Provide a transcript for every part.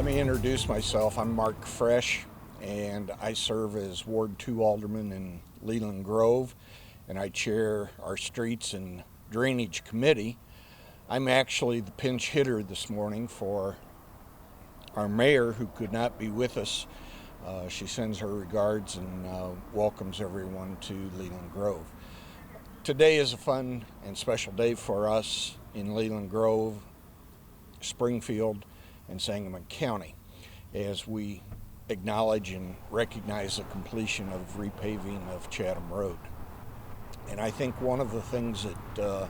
Let me introduce myself. I'm Mark Fresh, and I serve as Ward 2 Alderman in Leland Grove, and I chair our Streets and Drainage Committee. I'm actually the pinch hitter this morning for our mayor, who could not be with us. She sends her regards and welcomes everyone to Leland Grove. Today is a fun and special day for us in Leland Grove, Springfield, and Sangamon County, as we acknowledge and recognize the completion of repaving of Chatham Road. And I think one of the things that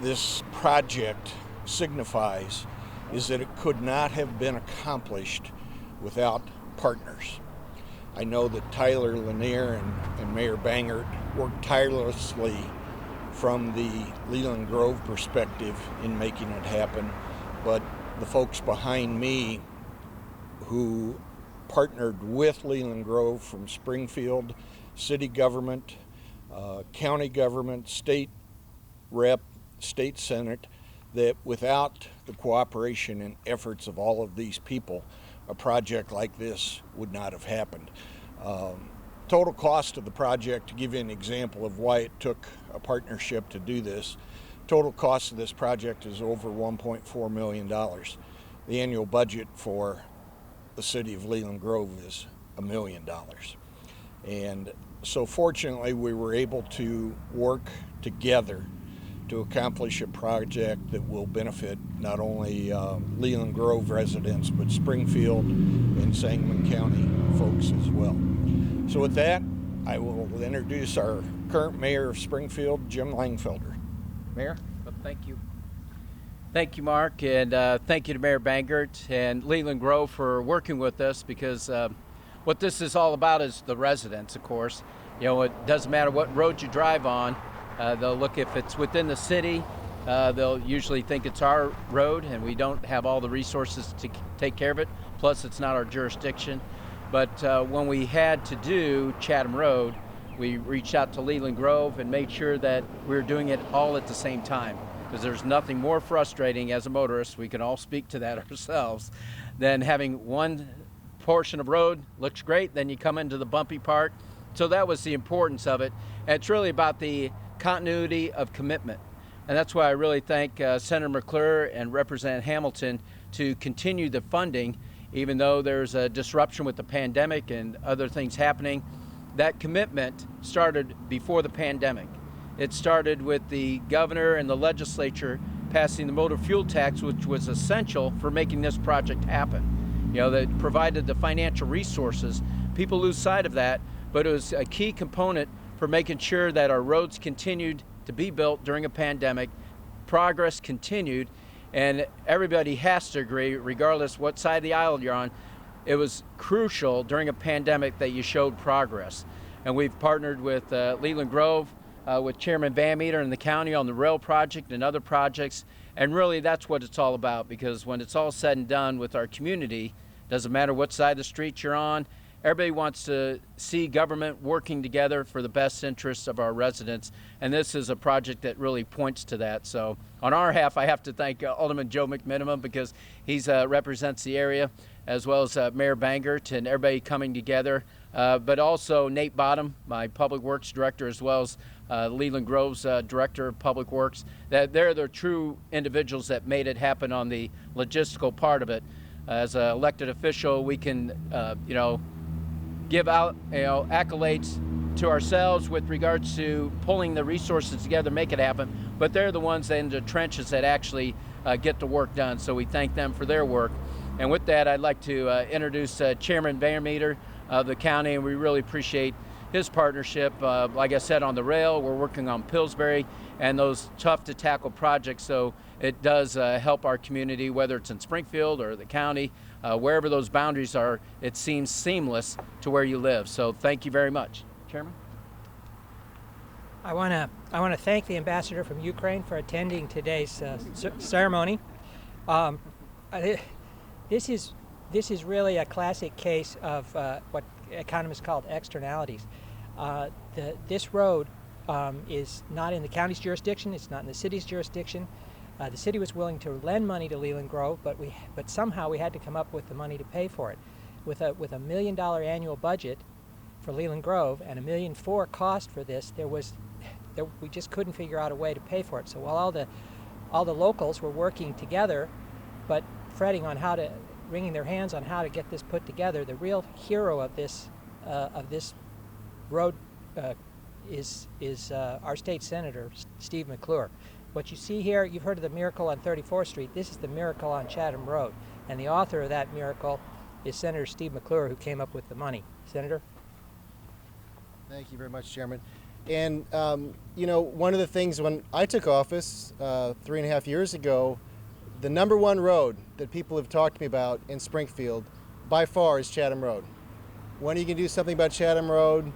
this project signifies is that it could not have been accomplished without partners. I know that Tyler Lanier and Mayor Bangert worked tirelessly from the Leland Grove perspective in making it happen, but the folks behind me who partnered with Leland Grove from Springfield, city government, county government, state rep, state senate, that without the cooperation and efforts of all of these people, a project like this would not have happened. Total cost of the project, to give you an example of why it took a partnership to do this, total cost of this project is over $1.4 million. The annual budget for the city of Leland Grove is $1 million. And so fortunately we were able to work together to accomplish a project that will benefit not only Leland Grove residents, but Springfield and Sangamon County folks as well. So with that, I will introduce our current mayor of Springfield, Jim Langfelder. Mayor? Well, thank you. Thank you, Mark, and thank you to Mayor Bangert and Leland Grove for working with us, because what this is all about is the residents, of course. You know, it doesn't matter what road you drive on. They'll look, if it's within the city, they'll usually think it's our road and we don't have all the resources to take care of it. Plus, it's not our jurisdiction. But when we had to do Chatham Road, we reached out to Leland Grove and made sure that we were doing it all at the same time. Because there's nothing more frustrating as a motorist, we can all speak to that ourselves, than having one portion of road looks great, then you come into the bumpy part. So that was the importance of it. And it's really about the continuity of commitment. And that's why I really thank Senator McClure and Representative Hamilton to continue the funding, even though there's a disruption with the pandemic and other things happening. That commitment started before the pandemic. It started with the governor and the legislature passing the motor fuel tax, which was essential for making this project happen. You know, that provided the financial resources. People lose sight of that, but it was a key component for making sure that our roads continued to be built during a pandemic. Progress continued, and everybody has to agree, regardless what side of the aisle you're on, it was crucial during a pandemic that you showed progress. And we've partnered with Leland Grove, with Chairman Van Meter and the county on the rail project and other projects. And really that's what it's all about, because when it's all said and done with our community, doesn't matter what side of the street you're on, everybody wants to see government working together for the best interests of our residents. And this is a project that really points to that. So on our half, I have to thank Alderman Joe McMiniman, because he represents the area, as well as Mayor Bangert and everybody coming together. But also Nate Bottom, my Public Works Director, as well as Leland Grove's Director of Public Works. That they're the true individuals that made it happen on the logistical part of it. As an elected official, we can, give out, accolades to ourselves with regards to pulling the resources together, make it happen. But they're the ones in the trenches that actually get the work done. So we thank them for their work. And with that, I'd like to introduce Chairman Van Meter of the county, and we really appreciate his partnership. Like I said, on the rail, we're working on Pillsbury and those tough to tackle projects. So it does help our community, whether it's in Springfield or the county, wherever those boundaries are, it seems seamless to where you live. So thank you very much. Chairman? I want to thank the ambassador from Ukraine for attending today's ceremony. This is really a classic case of what economists call externalities. This road is not in the county's jurisdiction. It's not in the city's jurisdiction. The city was willing to lend money to Leland Grove, but somehow we had to come up with the money to pay for it. With a $1 million annual budget for Leland Grove and $1.4 million cost for this, we just couldn't figure out a way to pay for it. So while all the locals were working together, but fretting on wringing their hands on how to get this put together, the real hero of this road is our state senator, Steve McClure. What you see here, you've heard of the miracle on 34th Street. This is the miracle on Chatham Road, and the author of that miracle is Senator Steve McClure, who came up with the money. Senator? Thank you very much, Chairman. And one of the things when I took office 3.5 years ago, the number one road that people have talked to me about in Springfield by far is Chatham Road. When are you going to do something about Chatham Road?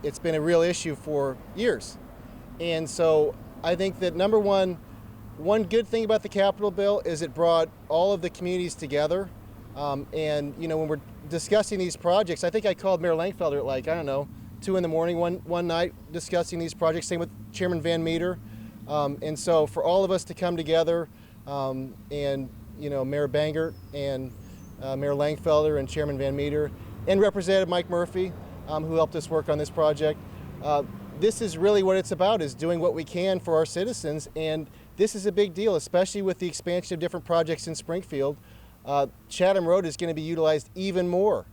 It's been a real issue for years. And so I think that number one good thing about the Capitol bill is it brought all of the communities together. And when we're discussing these projects, I think I called Mayor Langfelder at 2 in the morning one night discussing these projects, same with Chairman Van Meter. And so for all of us to come together, and Mayor Bangert and Mayor Langfelder and Chairman Van Meter and Representative Mike Murphy, who helped us work on this project, this is really what it's about, is doing what we can for our citizens. And this is a big deal, especially with the expansion of different projects in Springfield. Chatham Road is going to be utilized even more.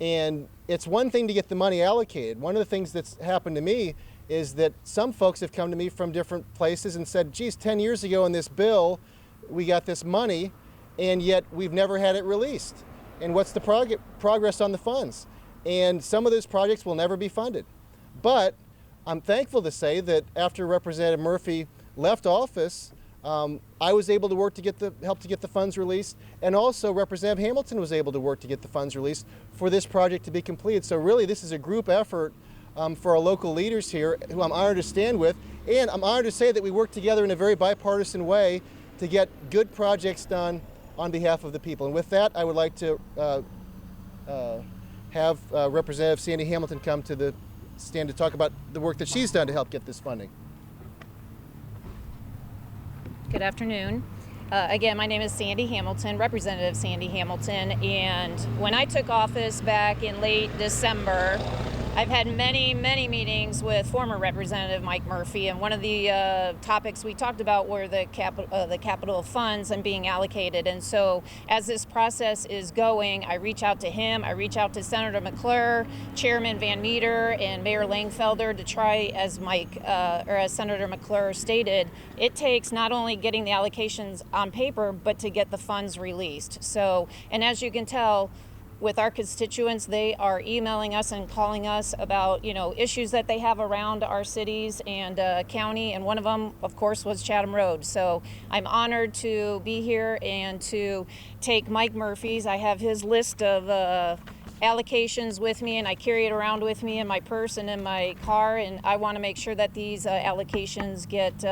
And it's one thing to get the money allocated. One of the things that's happened to me is that some folks have come to me from different places and said, geez, 10 years ago in this bill, we got this money, and yet we've never had it released. And what's the progress on the funds? And some of those projects will never be funded. But I'm thankful to say that after Representative Murphy left office, I was able to help to get the funds released, and also Representative Hamilton was able to work to get the funds released for this project to be completed. So really, this is a group effort for our local leaders here, who I'm honored to stand with, and I'm honored to say that we work together in a very bipartisan way to get good projects done on behalf of the people. And with that, I would like to have Representative Sandy Hamilton come to the stand to talk about the work that she's done to help get this funding. Good afternoon. Again, my name is Sandy Hamilton, Representative Sandy Hamilton, and when I took office back in late December, I've had many meetings with former Representative Mike Murphy, and one of the topics we talked about were the capital funds and being allocated. And so as this process is going, I reach out to him, I reach out to Senator McClure, Chairman Van Meter, and Mayor Langfelder to try, as Senator McClure stated, it takes not only getting the allocations on paper, but to get the funds released. So, and as you can tell, with our constituents, they are emailing us and calling us about, issues that they have around our cities and county, and one of them, of course, was Chatham Road. So I'm honored to be here and to take Mike Murphy's. I have his list of allocations with me, and I carry it around with me in my purse and in my car, and I want to make sure that these allocations get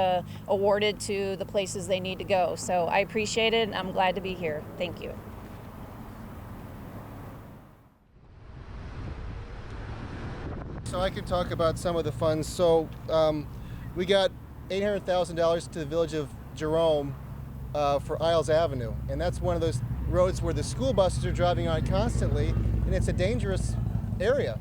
awarded to the places they need to go. So I appreciate it, and I'm glad to be here. Thank you. So I could talk about some of the funds. So we got $800,000 to the village of Jerome for Isles Avenue. And that's one of those roads where the school buses are driving on constantly, and it's a dangerous area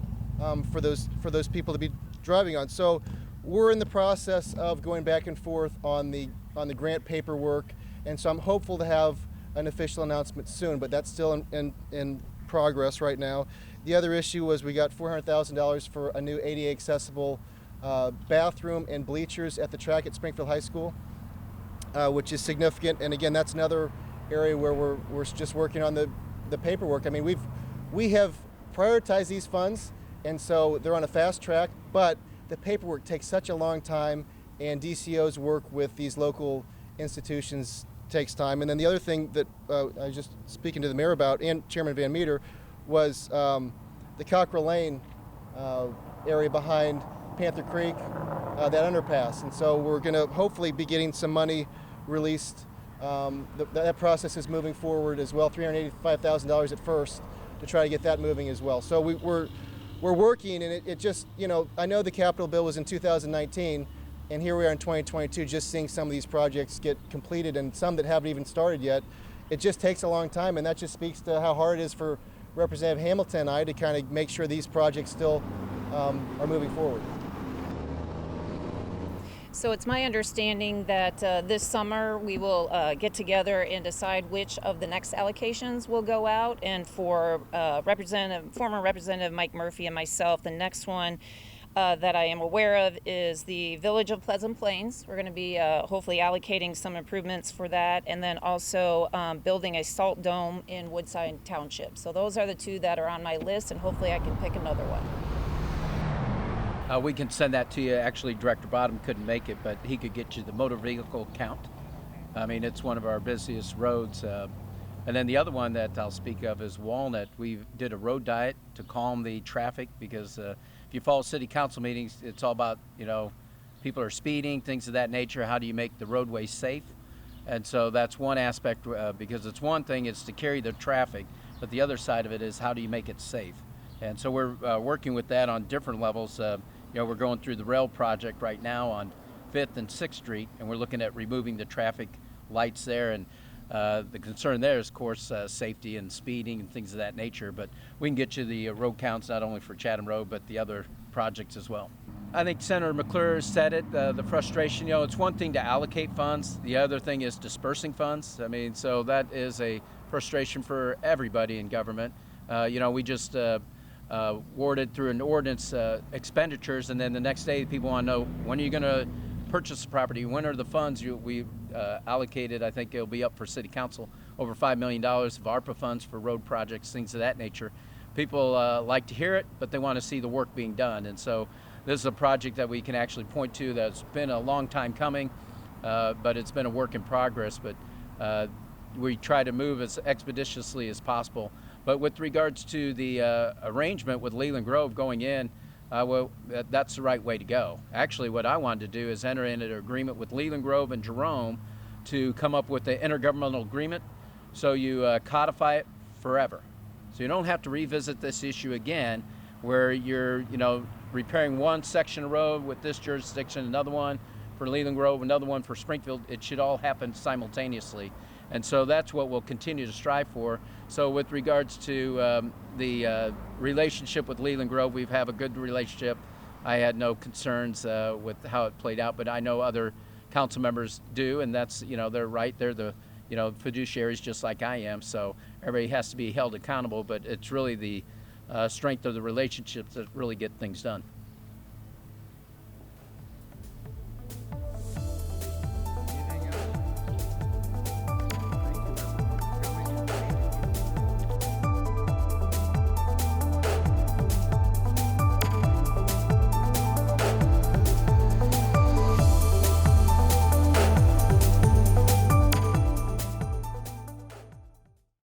for those people to be driving on. So we're in the process of going back and forth on the grant paperwork, and so I'm hopeful to have an official announcement soon, but that's still in progress right now. The other issue was we got $400,000 for a new ADA accessible bathroom and bleachers at the track at Springfield High School, which is significant. And again, that's another area where we're just working on the paperwork. I mean, we have prioritized these funds, and so they're on a fast track, but the paperwork takes such a long time, and DCO's work with these local institutions takes time. And then the other thing that I was just speaking to the mayor about, and Chairman Van Meter, was the Cockrell Lane area behind Panther Creek, that underpass. And so we're going to hopefully be getting some money released. That process is moving forward as well, $385,000 at first, to try to get that moving as well. So we're working, and it just, I know the Capitol bill was in 2019, And here we are in 2022 just seeing some of these projects get completed and some that haven't even started yet. It just takes a long time, and that just speaks to how hard it is for Representative Hamilton and I to kind of make sure these projects still are moving forward. So it's my understanding that this summer we will get together and decide which of the next allocations will go out. And for former Representative Mike Murphy and myself, the next one that I am aware of is the Village of Pleasant Plains. We're going to be hopefully allocating some improvements for that, and then also building a salt dome in Woodside Township. So those are the two that are on my list, and hopefully I can pick another one. We can send that to you. Actually, Director Bottom couldn't make it, but he could get you the motor vehicle count. I mean, it's one of our busiest roads. And then the other one that I'll speak of is Walnut. We did a road diet to calm the traffic because if you follow city council meetings, it's all about, people are speeding, things of that nature. How do you make the roadways safe? And so that's one aspect because it's one thing is to carry the traffic, but the other side of it is how do you make it safe? And so we're working with that on different levels. We're going through the rail project right now on 5th and 6th Street, and we're looking at removing the traffic lights there. And the concern there is, of course, safety and speeding and things of that nature. But we can get you the road counts not only for Chatham Road, but the other projects as well. I think Senator McClure said it, the frustration, it's one thing to allocate funds. The other thing is dispersing funds. I mean, so that is a frustration for everybody in government. We just awarded through an ordinance expenditures, and then the next day people want to know, when are you going to purchase the property? When are the funds we allocated? I think it'll be up for City Council, over $5 million of ARPA funds for road projects, things of that nature. People like to hear it, but they want to see the work being done. And so this is a project that we can actually point to that's been a long time coming, but it's been a work in progress. But we try to move as expeditiously as possible. But with regards to the arrangement with Leland Grove going in, that's the right way to go. Actually, what I wanted to do is enter into an agreement with Leland Grove and Jerome to come up with an intergovernmental agreement so you codify it forever. So you don't have to revisit this issue again where you're, repairing one section of road with this jurisdiction, another one for Leland Grove, another one for Springfield. It should all happen simultaneously. And so that's what we'll continue to strive for. So with regards to the relationship with Leland Grove, we have a good relationship. I had no concerns with how it played out, but I know other council members do, and that's, they're right. They're the, fiduciaries just like I am. So everybody has to be held accountable, but it's really the strength of the relationships that really get things done.